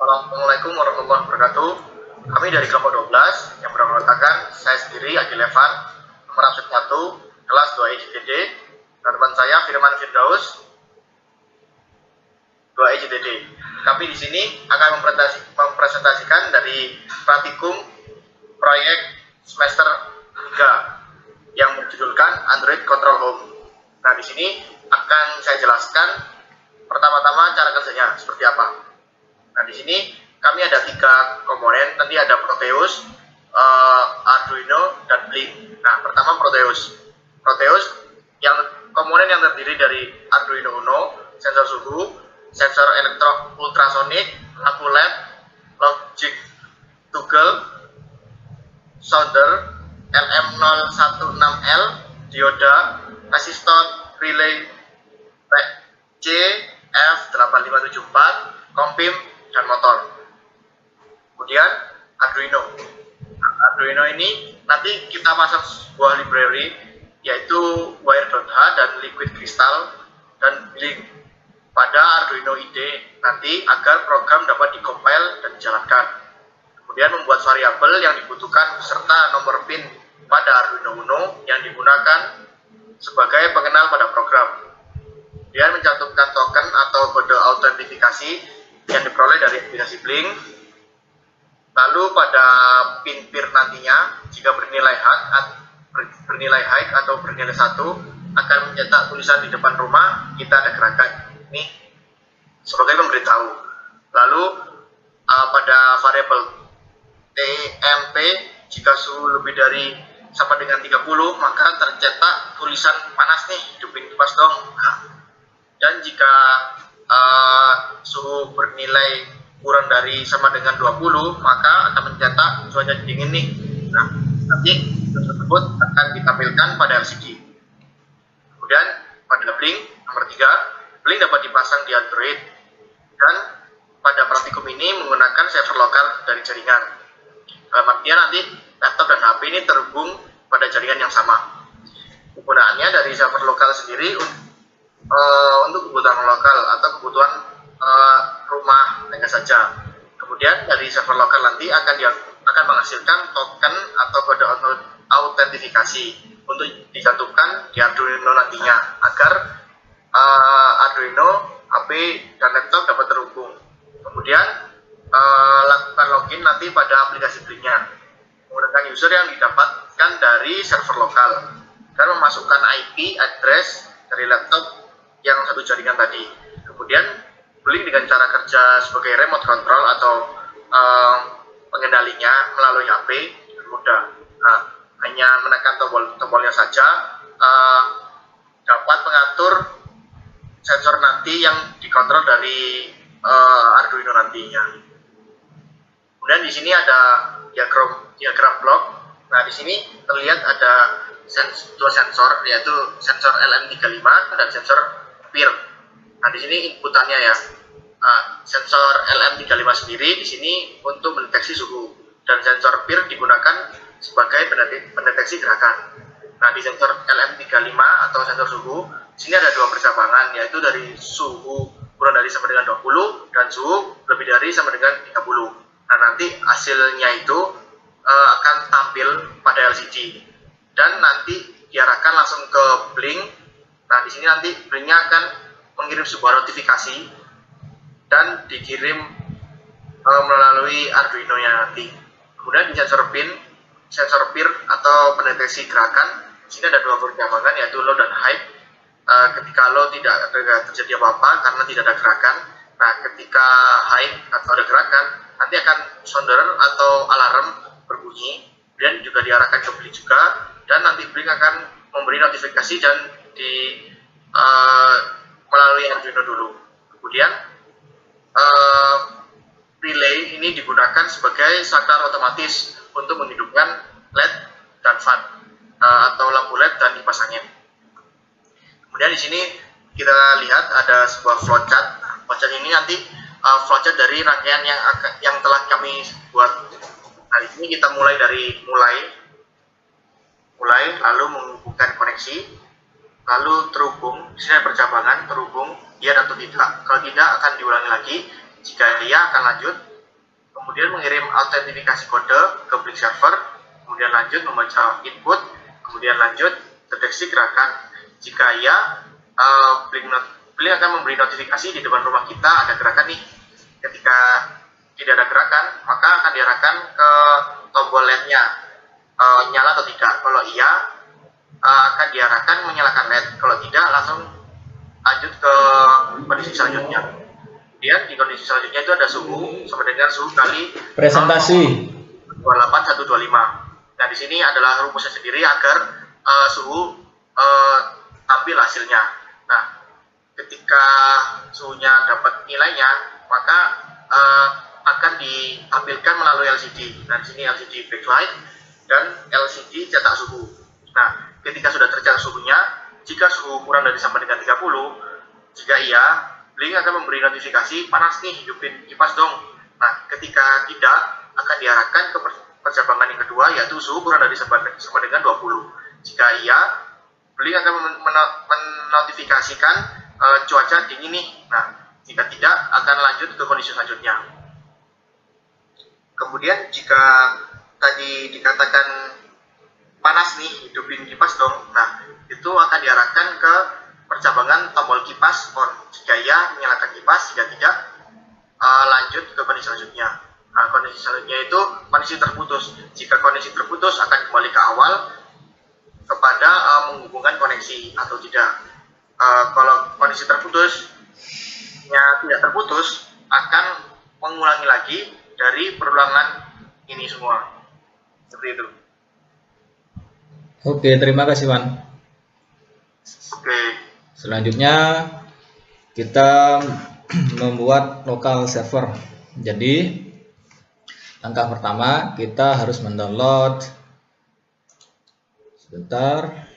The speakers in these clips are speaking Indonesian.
Assalamualaikum warahmatullahi wabarakatuh. Kami dari kelompok 12 yang beranggotakan saya sendiri Adi Levan, nomor absen 1, kelas 2 EJTD, dan teman saya Firman Firdaus, 2 EJTD. Kami di sini akan mempresentasikan dari praktikum proyek semester 3 yang berjudulkan Android Control Home. Nah, di sini akan saya jelaskan pertama-tama cara kerjanya seperti apa. Nah, di sini kami ada 3 komponen, nanti ada Proteus, Arduino, dan Blink. Nah, pertama Proteus. Proteus yang komponen yang terdiri dari Arduino Uno, sensor suhu, sensor ultrasonik, lampu LED, logic toggle, solder, LM016L, dioda, resistor, relay, C-F8574, kompim, dan motor. Kemudian Arduino. Arduino ini nanti kita pasang sebuah library yaitu Wire.h dan Liquid Crystal dan Blink pada Arduino IDE nanti agar program dapat dikompil dan dijalankan. Kemudian membuat variabel yang dibutuhkan beserta nomor pin pada Arduino Uno yang digunakan sebagai pengenal pada program. Kemudian mencantumkan token atau kode autentifikasi yang diperoleh dari aplikasi Blink. Lalu pada pin peer nantinya jika bernilai high atau bernilai 1 akan mencetak tulisan di depan rumah kita ada gerakan. Ini sebagai pemberitahu. Lalu pada variabel TMP jika suhu lebih dari sama dengan 30 maka tercetak tulisan panas nih, hidupin kipas dong. Dan jika suhu bernilai kurang dari sama dengan 20 maka akan mencetak cuaca dingin nih. Nah, nanti tersebut akan ditampilkan pada LCD. Kemudian pada Blink nomor 3, Blink dapat dipasang di Android dan pada praktikum ini menggunakan server lokal dari jaringan. Dalam artian nanti laptop dan HP ini terhubung pada jaringan yang sama. Penggunaannya dari server lokal sendiri untuk kebutuhan lokal atau kebutuhan rumah tangga saja. Kemudian dari server lokal nanti akan menghasilkan token atau kode autentifikasi untuk dicantumkan di Arduino nantinya agar Arduino, HP, dan laptop dapat terhubung. Kemudian lakukan login nanti pada aplikasi Blinknya menggunakan user yang didapatkan dari server lokal dan memasukkan IP address dari laptop yang satu jaringan tadi. Kemudian Blink dengan cara kerja sebagai remote control atau pengendalinya melalui HP mudah. Nah, hanya menekan tombolnya saja dapat mengatur sensor nanti yang dikontrol dari Arduino nantinya. Kemudian di sini ada diagram blok. Nah, di sini terlihat ada dua sensor, yaitu sensor LM35 dan sensor PIR. Nah, di sini inputannya ya. Sensor LM35 sendiri di sini untuk mendeteksi suhu dan sensor PIR digunakan sebagai pendeteksi gerakan. Nah, di sensor LM35 atau sensor suhu, di sini ada 2 percabangan, yaitu dari suhu kurang dari sama dengan 20 dan suhu lebih dari sama dengan 30. Nah, nanti hasilnya itu akan tampil pada LCD dan nanti diarahkan langsung ke Blink. Nah, di sini nanti Blinknya akan mengirim sebuah notifikasi dan dikirim melalui Arduino-nya nanti. Kemudian di sensor PIR atau pendeteksi gerakan, di sini ada 2 percabangan yaitu low dan high. Ketika low tidak terjadi apa-apa karena tidak ada gerakan. Nah, ketika high atau ada gerakan, nanti akan sounder atau alarm berbunyi dan juga diarahkan ke Blink juga, dan nanti Blink akan memberi notifikasi dan melalui Arduino dulu. Kemudian relay ini digunakan sebagai saklar otomatis untuk menghidupkan LED dan fan atau lampu LED dan kipas angin. Kemudian di sini kita lihat ada sebuah flowchart. Flowchart ini nanti flowchart dari rangkaian yang telah kami buat. Nah, di sini kita mulai lalu menghubungkan koneksi, lalu terhubung. Di sini ada percabangan terhubung, iya atau tidak. Kalau tidak akan diulangi lagi. Jika iya akan lanjut, kemudian mengirim autentifikasi kode ke Blink server, kemudian lanjut membaca input, kemudian lanjut deteksi gerakan. Jika iya, Blink akan memberi notifikasi di depan rumah kita ada gerakan nih. Ketika tidak ada gerakan, maka akan diarahkan ke tombol LED-nya, nyala atau tidak. Kalau iya, akan diarahkan menyalakan LED. Kalau tidak, langsung lanjut ke kondisi selanjutnya. Kemudian di kondisi selanjutnya itu ada suhu sama dengan suhu kali presentasi 28125. Nah, di sini adalah rumusnya sendiri agar suhu tampil hasilnya. Nah, ketika suhunya dapat nilainya, maka akan ditampilkan melalui LCD. Nah, di sini LCD backlight dan LCD cetak suhu. Nah, ketika sudah tercetak suhunya, jika suhu kurang dari sama dengan 30, jika iya, Blink akan memberi notifikasi panas nih, hidupin kipas dong. Nah, ketika tidak, akan diarahkan ke percabangan yang kedua, yaitu suhu kurang dari sama dengan 20. Jika iya, Blink akan menotifikasikan cuaca dingin nih. Nah, jika tidak, akan lanjut ke kondisi selanjutnya. Kemudian jika tadi dikatakan panas nih, hidupin kipas dong. Nah, itu akan diarahkan ke percabangan tombol kipas on. Jika iya, menyalakan kipas. Jika tidak, lanjut ke kondisi selanjutnya. Nah, kondisi selanjutnya itu kondisi terputus. Jika kondisi terputus, akan kembali ke awal kepada menghubungkan koneksi atau tidak. Kalau kondisi terputusnya tidak terputus, akan mengulangi lagi dari perulangan ini semua. Seperti itu. Oke, terima kasih Wan. Oke. Selanjutnya kita membuat lokal server. Jadi langkah pertama kita harus mendownload, sebentar.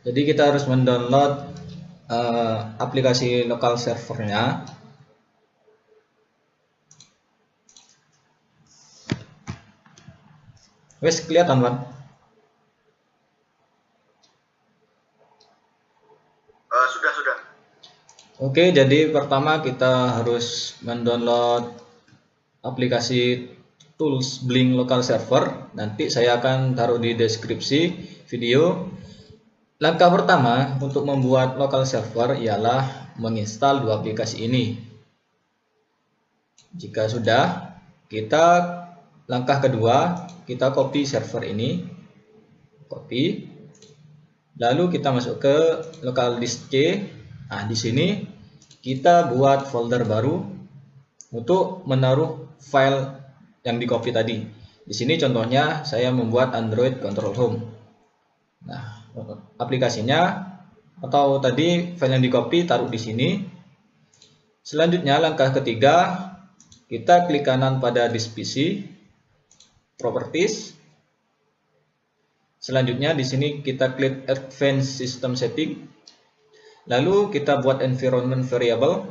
Jadi kita harus mendownload aplikasi lokal servernya. Wes kelihatan Wan? Sudah. Oke, jadi pertama kita harus mendownload aplikasi tools Blink Local Server. Nanti saya akan taruh di deskripsi video. Langkah pertama untuk membuat local server ialah menginstal dua aplikasi ini. Jika sudah, langkah kedua, kita copy server ini. Copy. Lalu kita masuk ke local disk C. Nah, di sini kita buat folder baru untuk menaruh file yang di copy tadi. Di sini contohnya saya membuat Android Control Home. Nah, aplikasinya atau tadi file yang di copy taruh di sini. Selanjutnya langkah ketiga, kita klik kanan pada disk PC, Properties. Selanjutnya di sini kita klik Advanced System Setting. Lalu kita buat environment variable.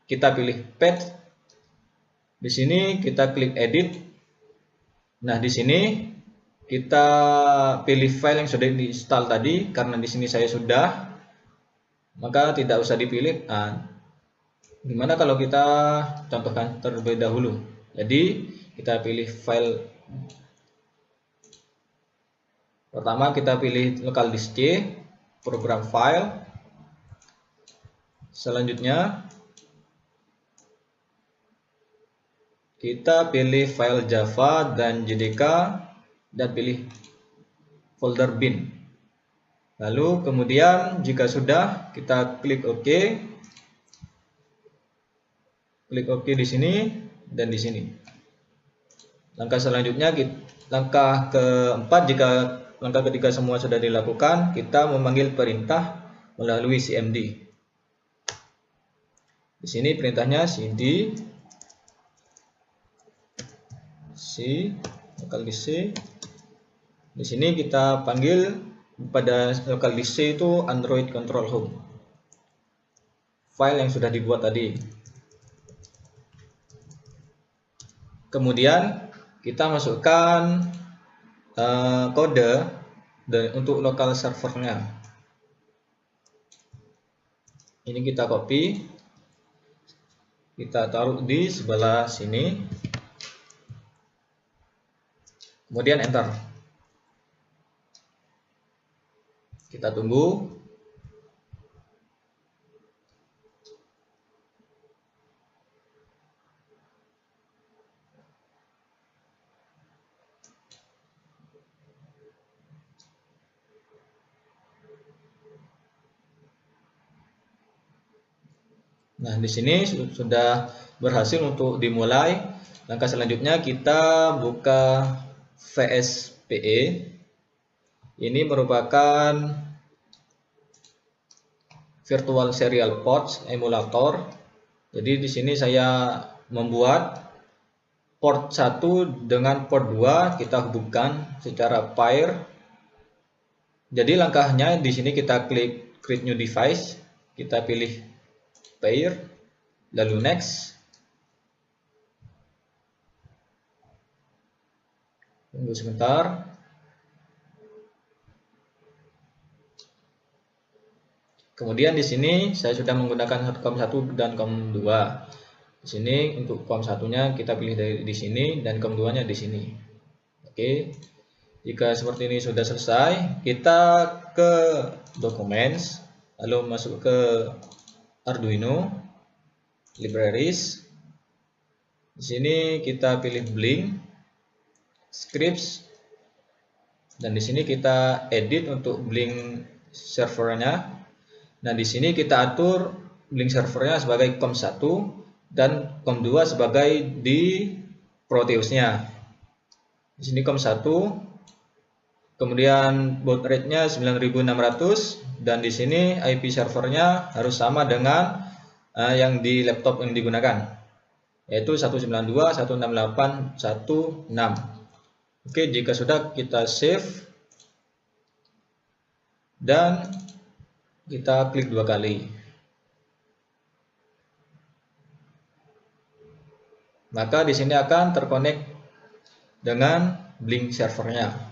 Kita pilih Path. Di sini kita klik Edit. Nah, di sini kita pilih file yang sudah diinstal tadi, karena di sini saya sudah, maka tidak usah dipilih. Nah, gimana kalau kita contohkan terlebih dahulu? Jadi kita pilih file. Pertama kita pilih local disk C, program file. Selanjutnya kita pilih file Java dan JDK dan pilih folder bin. Lalu kemudian jika sudah, kita klik OK. Klik OK di sini dan di sini. Langkah selanjutnya, langkah keempat, jika langkah ketiga semua sudah dilakukan, kita memanggil perintah melalui cmd. Di sini perintahnya cd c local disk C. Di sini kita panggil pada local disk C itu Android Control Home, file yang sudah dibuat tadi. Kemudian kita masukkan kode dan untuk lokal servernya. Ini kita copy, kita taruh di sebelah sini, kemudian enter. Kita tunggu. Nah, di sini sudah berhasil untuk dimulai. Langkah selanjutnya kita buka VSPE. Ini merupakan virtual serial port emulator. Jadi di sini saya membuat port 1 dengan port 2 kita hubungkan secara pair. Jadi langkahnya di sini kita klik create new device, kita pilih pair, lalu next. Tunggu sebentar. Kemudian di sini saya sudah menggunakan COM1 dan COM2. Di sini untuk COM1-nya kita pilih di sini dan COM2-nya di sini. Oke. Jika seperti ini sudah selesai, kita ke Documents, lalu masuk ke Arduino, Libraries. Di sini kita pilih Blink, Scripts, dan di sini kita edit untuk Blink servernya. Nah, di sini kita atur Blink servernya sebagai COM1 dan COM2 sebagai di Proteusnya. Di sini COM1, kemudian baud rate-nya 9600 dan di sini IP servernya harus sama dengan yang di laptop yang digunakan, yaitu 192.168.1.6. Oke, jika sudah kita save dan kita klik 2 kali. Maka di sini akan terkonek dengan Blink servernya.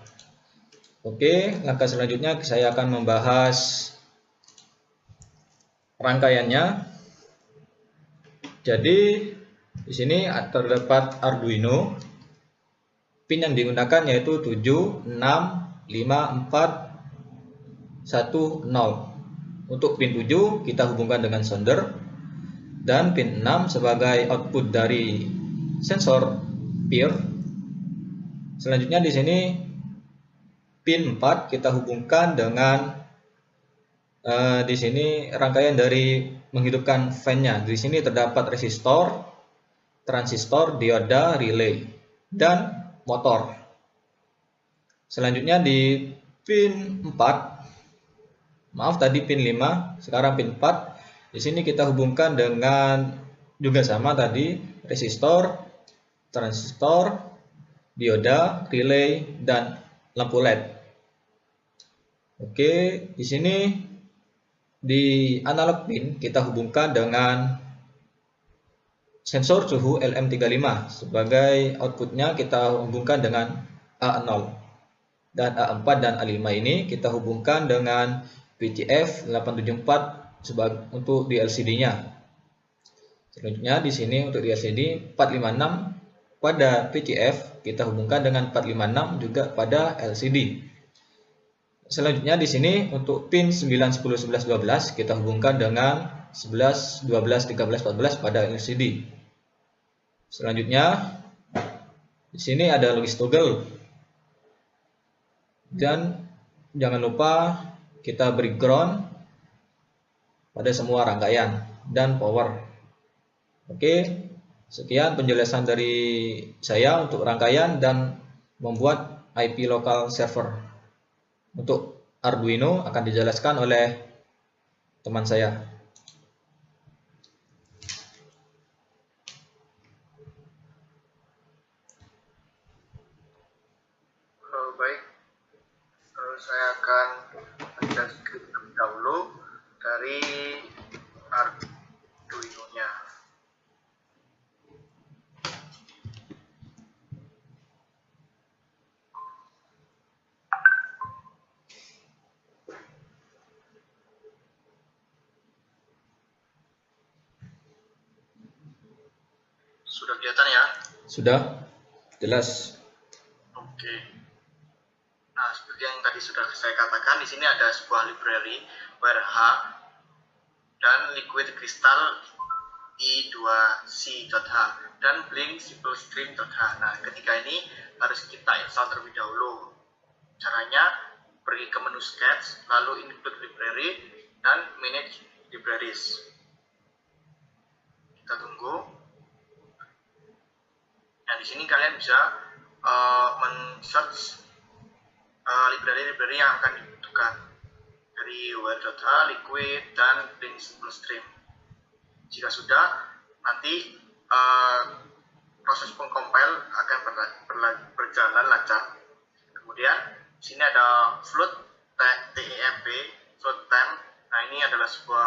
Oke, langkah selanjutnya saya akan membahas rangkaiannya. Jadi di sini terdapat Arduino. Pin yang digunakan yaitu 7, 6, 5, 4, 1, 0. Untuk pin 7 kita hubungkan dengan solder dan pin 6 sebagai output dari sensor PIR. Selanjutnya di sini pin 4 kita hubungkan dengan di sini rangkaian dari menghidupkan fan-nya. Di sini terdapat resistor, transistor, dioda, relay, dan motor. Selanjutnya di pin 4, maaf tadi pin 5, sekarang pin 4. Di sini kita hubungkan dengan juga sama tadi resistor, transistor, dioda, relay, dan lampu LED. Oke, di sini di analog pin kita hubungkan dengan sensor suhu LM35. Sebagai outputnya kita hubungkan dengan A0. Dan A4 dan A5 ini kita hubungkan dengan VCF 874 untuk di LCD-nya. Selanjutnya di sini untuk di LCD 456 pada VCF kita hubungkan dengan 456 juga pada LCD. Selanjutnya di sini untuk pin 9, 10, 11, 12 kita hubungkan dengan 11, 12, 13, 14 pada LCD. Selanjutnya di sini ada logis toggle. Dan jangan lupa kita beri ground pada semua rangkaian dan power. Oke, sekian penjelasan dari saya untuk rangkaian dan membuat IP local server. Untuk Arduino akan dijelaskan oleh teman saya. Baik, saya akan menjelaskan terlebih dahulu dari Arduino-nya. Sudah kelihatan ya? Sudah jelas. Oke. Nah, seperti yang tadi sudah saya katakan, di sini ada sebuah library WRH dan liquid crystal I2C.H dan Blink Simple Stream.H. Nah, ketiga ini harus kita install terlebih dahulu. Caranya pergi ke menu sketch, lalu include library dan manage libraries. Kita tunggu. Nah, di sini kalian bisa men-search library-library yang akan dibutuhkan dari WR.H, Liquid, dan Blink Simple Stream. Jika sudah, nanti proses pengcompile akan berjalan lancar. Kemudian di sini ada float temp, float temp. Nah, ini adalah sebuah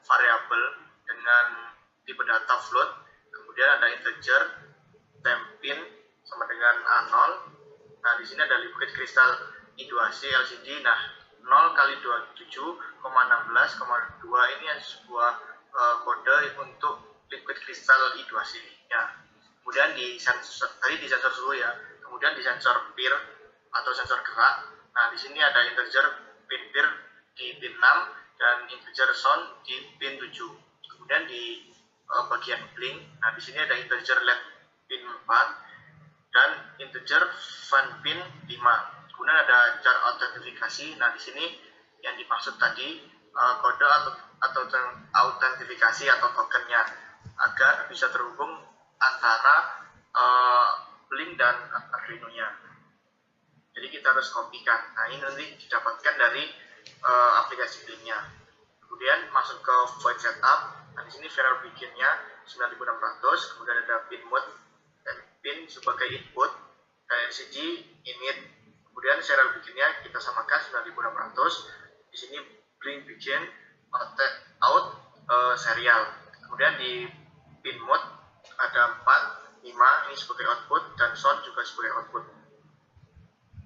variabel dengan tipe data float. Kemudian ada integer tempin sama dengan A0. Nah, di sini ada liquid crystal I2C LCD. Nah, 0 kali 27,16,2 ini sebuah kode untuk liquid crystal I2C. Ya. Kemudian di sensor suhu ya. Kemudian di sensor peer atau sensor gerak. Nah, di sini ada integer pin peer di pin 6 dan integer sound di pin 7. Kemudian di bagian blink, nah di sini ada integer led pin 4 dan integer fan pin 5. Kemudian ada jar autentifikasi. Nah, di sini yang dimaksud tadi kode atau autentifikasi atau tokennya agar bisa terhubung antara Blink dan Arduino-nya. Jadi kita harus kopikan. Nah, ini nanti didapatkan dari aplikasi Blink-nya. Kemudian masuk ke void setup. Nah, di sini variable bikinnya 9600. Kemudian ada pin mode dan pin sebagai input, LCD init. Kemudian serial bikinnya kita samakan 9600. Di sini Blink bikin out serial. Kemudian di pin mode ada 4, 5 ini sebagai output dan sound juga sebagai output.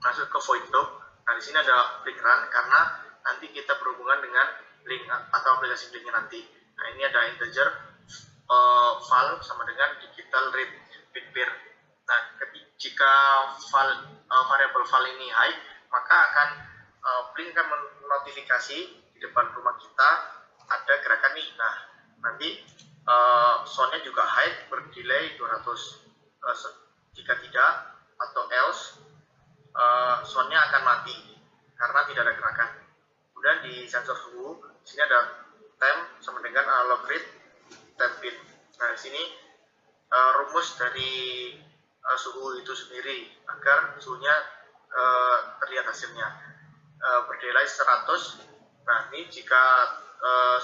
Masuk ke void loop. Nah, di sini ada Blink run karena nanti kita berhubungan dengan Blink atau aplikasi Blinknya nanti. Nah, ini ada integer val sama dengan digital read bit pair. Nah, jika variabel val ini high, maka akan Blink akan menotifikasi di depan rumah kita ada gerakan nih. Nah, nanti soundnya juga high berdelay 200. Jika tidak atau else soundnya akan mati karena tidak ada gerakan. Kemudian di sensor suhu, di sini ada temp sama dengan analog read tempin. Nah, di sini rumus dari suhu itu sendiri agar suhunya terlihat hasilnya. Berdelay 100. Nah, ini jika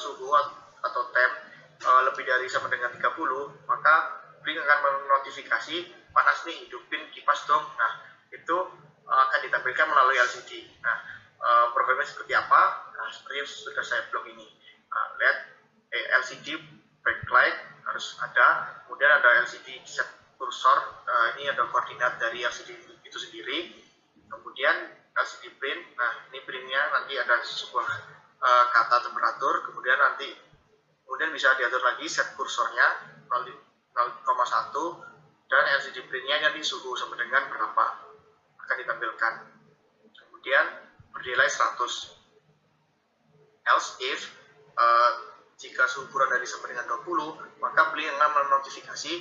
suhu atau temp lebih dari sama dengan 30, maka Blink akan menotifikasi panas nih, hidupin kipas dong. Nah, itu akan ditampilkan melalui LCD. Nah, programnya seperti apa? Nah, seperti yang sudah saya blog ini. Lihat LCD backlight harus ada. Kemudian ada LCD set kursor. Ini ada koordinat dari LCD itu sendiri. Kemudian LCD print. Nah, ini printnya nanti ada sebuah kata temperatur. Kemudian bisa diatur lagi set kursornya 0,1 dan LCD printnya nanti suhu sama dengan berapa akan ditampilkan. Kemudian berdelay 100. Else if jika suhu kurang dari sama dengan 20, maka Blink akan menotifikasi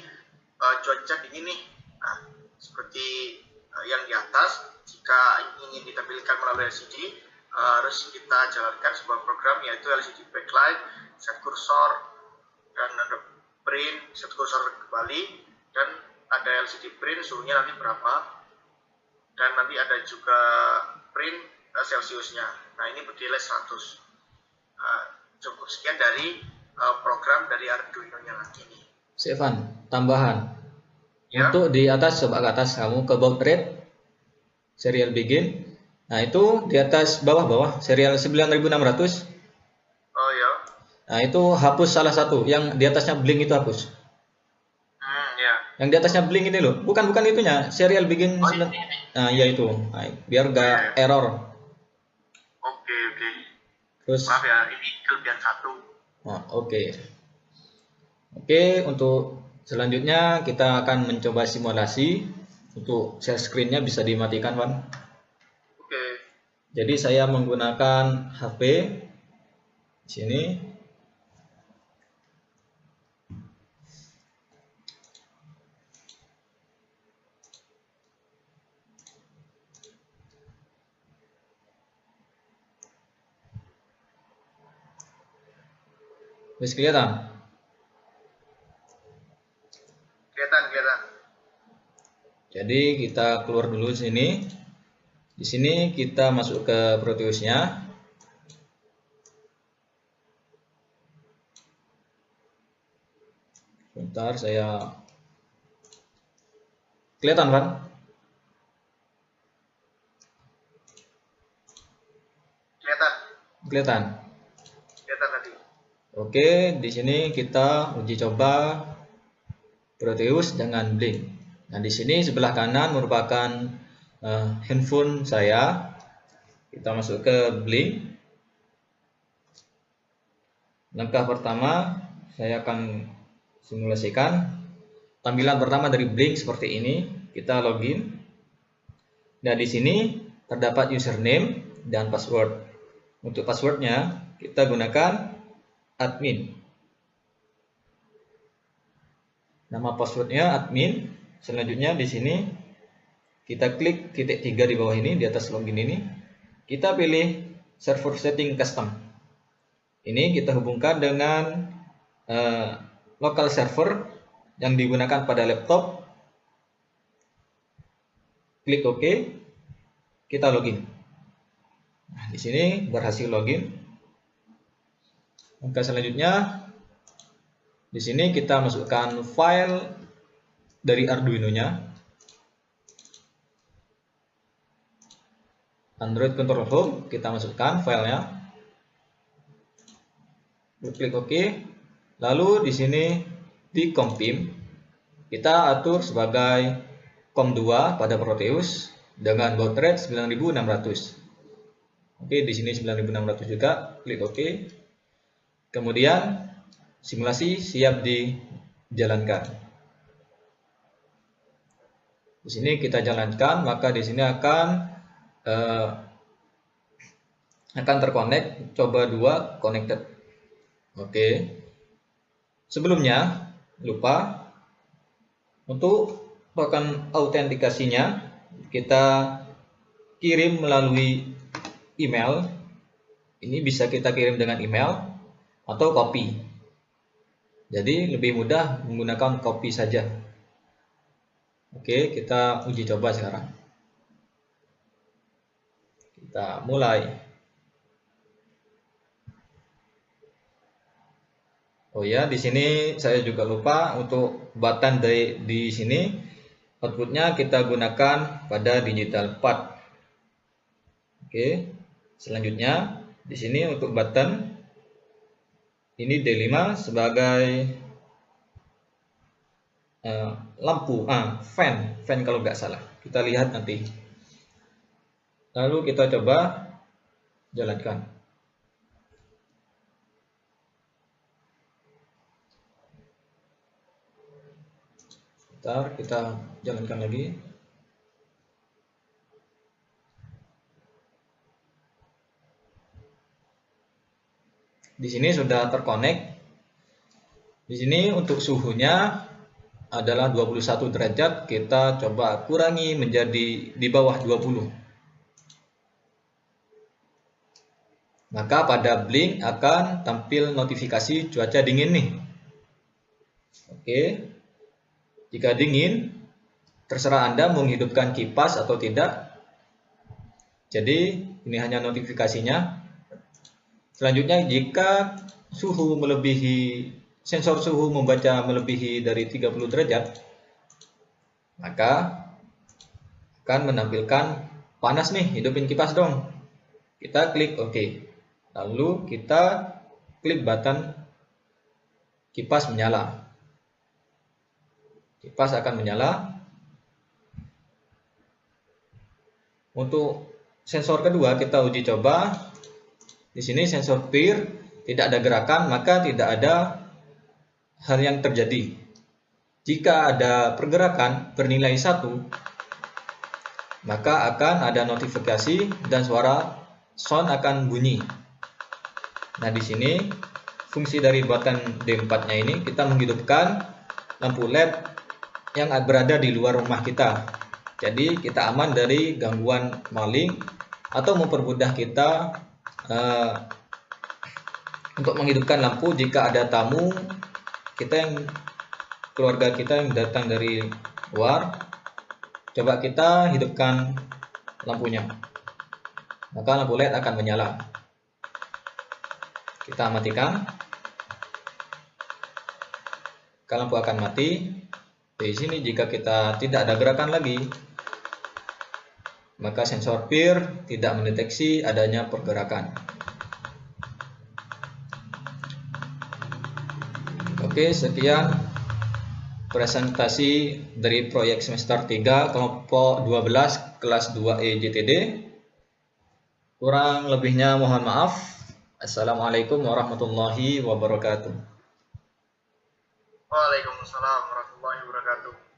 cuaca dingin nih. Nah, seperti yang di atas, jika ingin ditampilkan melalui LCD, harus kita jalankan sebuah program yaitu LCD backlight, set kursor, dan ada print, set kursor kembali, dan ada LCD print suhunya nanti berapa, dan nanti ada juga print Celsiusnya. Nah, ini berdelay 100. Cukup sekian dari program dari Arduino-nya nanti ini. Sevan, tambahan. Ya. Untuk di atas, coba ke atas kamu ke baud rate, serial begin. Nah, itu di atas bawah serial 9600. Oh ya. Nah, itu hapus salah satu. Yang di atasnya Blink itu hapus. Ya. Yang di atasnya Blink ini loh. Bukan itunya. Serial begin. Oh, ini. Nah, ya itu. Nah, biar gak error. Oke. Terus. Maaf ya, ini kelebihan 1. Oh, oke. Oke, untuk Selanjutnya kita akan mencoba simulasi. Untuk share screen-nya bisa dimatikan, Wan. Oke. Jadi saya menggunakan HP di sini. Bisa kelihatan? Kelihatan. Jadi kita keluar dulu sini. Di sini kita masuk ke Proteus-nya. Bentar, saya kelihatan, kan? Kelihatan. Kelihatan tadi. Oke, di sini kita uji coba Proteus dengan Blink. Nah, di sini sebelah kanan merupakan handphone saya. Kita masuk ke Blink. Langkah pertama, saya akan simulasikan. Tampilan pertama dari Blink seperti ini. Kita login. Nah, di sini terdapat username dan password. Untuk passwordnya kita gunakan admin. Nama passwordnya admin. Selanjutnya di sini kita klik titik 3 di bawah ini, di atas login ini. Kita pilih server setting custom. Ini kita hubungkan dengan local server yang digunakan pada laptop. Klik OK. Kita login. Nah, di sini berhasil login. Langkah selanjutnya, di sini kita masukkan file dari Arduino-nya. Android Control Home, kita masukkan filenya. Klik OK. Lalu di sini di COM-PIM kita atur sebagai COM2 pada Proteus dengan baud rate 9600. Oke, di sini 9600 juga. Klik OK. Kemudian simulasi siap dijalankan. Di sini kita jalankan, maka di sini akan terkonek. Coba 2 connected. Oke. Sebelumnya lupa untuk melakukan autentikasinya, kita kirim melalui email. Ini bisa kita kirim dengan email atau copy. Jadi lebih mudah menggunakan copy saja. Oke, kita uji coba sekarang. Kita mulai. Oh ya, di sini saya juga lupa untuk button di sini outputnya kita gunakan pada digital part. Oke, selanjutnya di sini untuk button ini D5 sebagai lampu, fan kalau nggak salah. Kita lihat nanti. Lalu kita coba jalankan. Bentar, kita jalankan lagi. Di sini sudah terkonek. Di sini untuk suhunya adalah 21 derajat. Kita coba kurangi menjadi di bawah 20. Maka pada Blink akan tampil notifikasi cuaca dingin nih. Oke. Jika dingin, terserah Anda menghidupkan kipas atau tidak. Jadi ini hanya notifikasinya. Selanjutnya, jika suhu melebihi, sensor suhu membaca melebihi dari 30 derajat, maka akan menampilkan panas nih, hidupin kipas dong. Kita klik OK. Lalu kita klik button kipas menyala. Kipas akan menyala. Untuk sensor kedua kita uji coba. Di sini sensor peer tidak ada gerakan, maka tidak ada hal yang terjadi. jika ada pergerakan bernilai 1, maka akan ada notifikasi dan suara sound akan bunyi. Nah, di sini fungsi dari button D4-nya ini kita menghidupkan lampu LED yang berada di luar rumah kita. Jadi kita aman dari gangguan maling atau mempermudah kita untuk menghidupkan lampu jika ada tamu keluarga kita yang datang dari luar. Coba kita hidupkan lampunya, maka lampu LED akan menyala. Kita matikan, maka lampu akan mati. Di sini jika kita tidak ada gerakan lagi, maka sensor PIR tidak mendeteksi adanya pergerakan. Oke, sekian presentasi dari proyek semester 3 kelompok 12 kelas 2E JTD. Kurang lebihnya mohon maaf. Assalamualaikum warahmatullahi wabarakatuh. Waalaikumsalam warahmatullahi wabarakatuh.